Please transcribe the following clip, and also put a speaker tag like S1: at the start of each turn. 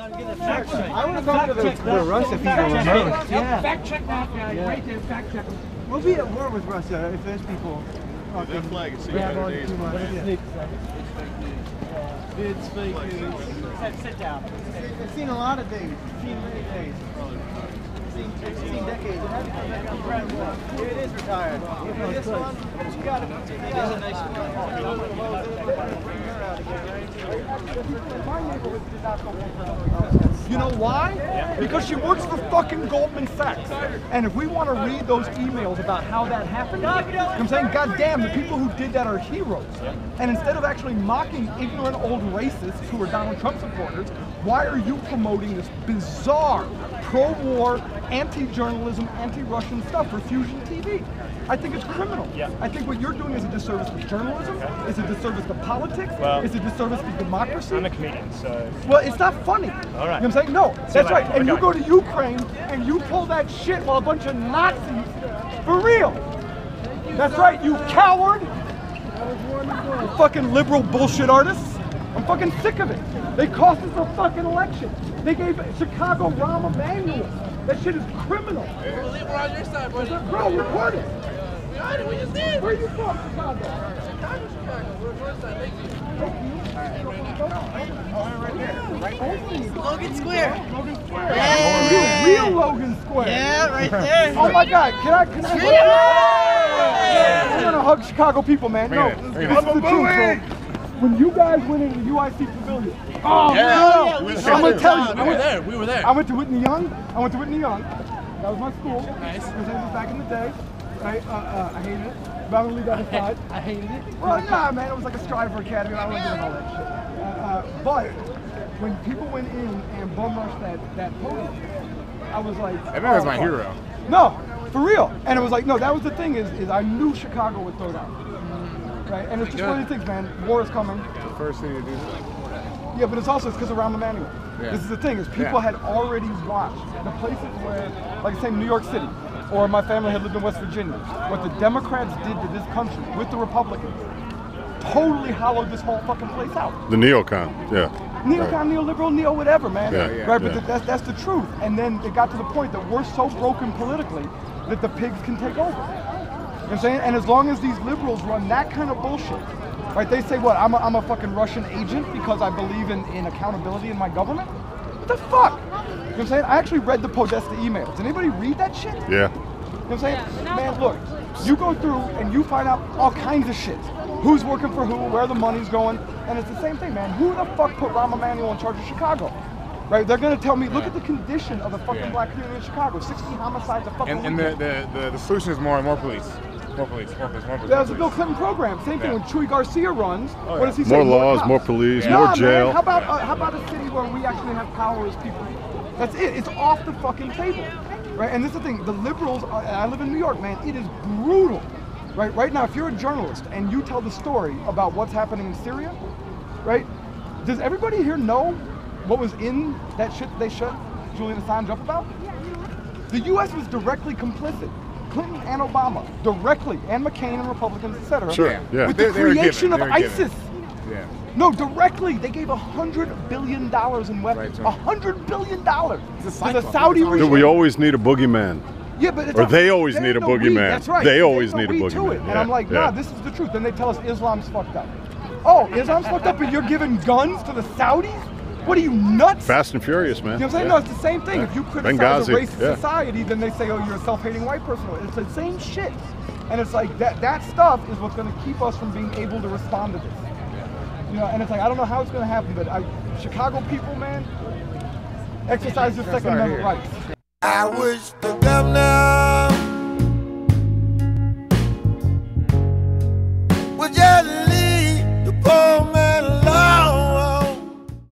S1: I want to talk to the Russia people.
S2: Yeah. Fact check that guy right there. Fact check him.
S1: We'll be at war with Russia if there's people.
S3: That flag is 600 days.
S2: It's fake news. Sit down.
S1: I've seen a lot of days. I've seen many days. I've seen decades. It hasn't come back from Grand War. Here it is retired. For this one, you got a nice one.
S4: You know why? Because she works for fucking Goldman Sachs. And if we want to read those emails about how that happened, I'm saying, goddamn, the people who did that are heroes. And instead of actually mocking ignorant old racists who are Donald Trump supporters, why are you promoting this bizarre pro-war, anti-journalism, anti-Russian stuff for Fusion TV? I think it's criminal. I think what you're doing is a disservice to journalism, it's a disservice to politics, it's a disservice to democracy.
S5: I'm a comedian, so...
S4: Well, it's not funny.
S5: All right.
S4: You know what I'm saying? No, that's right. And you go to Ukraine and you pull that shit while a bunch of Nazis, for real. That's right, you coward. You fucking liberal bullshit artists. I'm fucking sick of it. They cost us a fucking election. They gave Chicago Rahm Emanuel. That shit is criminal.
S6: We're on your side, buddy.
S4: Bro, record it.
S6: We on it, we just did.
S4: Where are you from, Chicago?
S6: Chicago. We're on your side, thank you.
S1: Logan Square.
S4: Logan Square. Yeah. Real Logan Square.
S1: Yeah, right there.
S4: Oh my God, can I I'm gonna hug Chicago people, man. No, this is the truth, man. When you guys went into the UIC Pavilion, oh
S6: yeah,
S4: man, I'm gonna tell you,
S6: we were there.
S4: I went to Whitney Young. That was my school. Nice. It was back in the day. Right? I hated it. But I'm gonna leave that aside.
S2: I hated it.
S4: Well, nah, man, it was like a Striver Academy. I wasn't doing all that shit. But when people went in and bum rushed that podium, I was like,
S3: I think was my hero.
S4: No, for real. And it was like, no, that was the thing is I knew Chicago would throw down. Right? And it's just one of these things, man. War is coming.
S3: The first thing to do.
S4: Yeah, but it's also because of Rahm Emanuel. Yeah. This is the thing, is people had already watched the places where, like say New York City, or my family had lived in West Virginia, what the Democrats did to this country with the Republicans totally hollowed this whole fucking place out.
S7: The neocon, yeah.
S4: Neocon, right. Neoliberal, neo whatever, man.
S7: Yeah.
S4: Right, but that's the truth. And then it got to the point that we're so broken politically that the pigs can take over. You know what I'm saying? And as long as these liberals run that kind of bullshit, right? They say, what, I'm a fucking Russian agent because I believe in accountability in my government? What the fuck? You know what I'm saying? I actually read the Podesta emails. Did anybody read that shit?
S7: Yeah.
S4: You know what I'm saying? Man, look, you go through and you find out all kinds of shit. Who's working for who, where the money's going, and it's the same thing, man. Who the fuck put Rahm Emanuel in charge of Chicago? Right? They're gonna tell me, look at the condition of the fucking black community in Chicago. 60 homicides a fucking
S3: And the solution is more police. More police.
S4: That was the Bill Clinton program. Same thing when Chuy Garcia runs. What does he say?
S7: More laws, more police,
S4: Nah,
S7: more jail.
S4: Man, how about a city where we actually have power as people? That's it. It's off the fucking table, right? And this is the thing. The liberals. I live in New York, man. It is brutal, right? Right now, if you're a journalist and you tell the story about what's happening in Syria, right? Does everybody here know what was in that shit that they shut Julian Assange up about? The U.S. was directly complicit. Clinton and Obama, directly, and McCain and Republicans, etc.
S7: Sure, yeah.
S4: With the creation of ISIS.
S3: Yeah.
S4: No, directly, they gave $100 billion in weapons. $100 billion to the Saudi regime.
S7: Do we always need a boogeyman?
S4: Yeah, but it's
S7: they always need a boogeyman.
S4: That's right.
S7: They always need a boogeyman.
S4: And I'm like, nah, this is the truth. Then they tell us Islam's fucked up. Oh, Islam's fucked up, and you're giving guns to the Saudis? What are you, nuts?
S7: Fast and furious, man.
S4: You know what I'm saying? No, it's the same thing. If you criticize a racist society, then they say, oh, you're a self-hating white person. It's the same shit. And it's like, that stuff is what's going to keep us from being able to respond to this. You know, and it's like, I don't know how it's going to happen, but Chicago people, man, exercise your Second Amendment rights.
S8: I wish the governor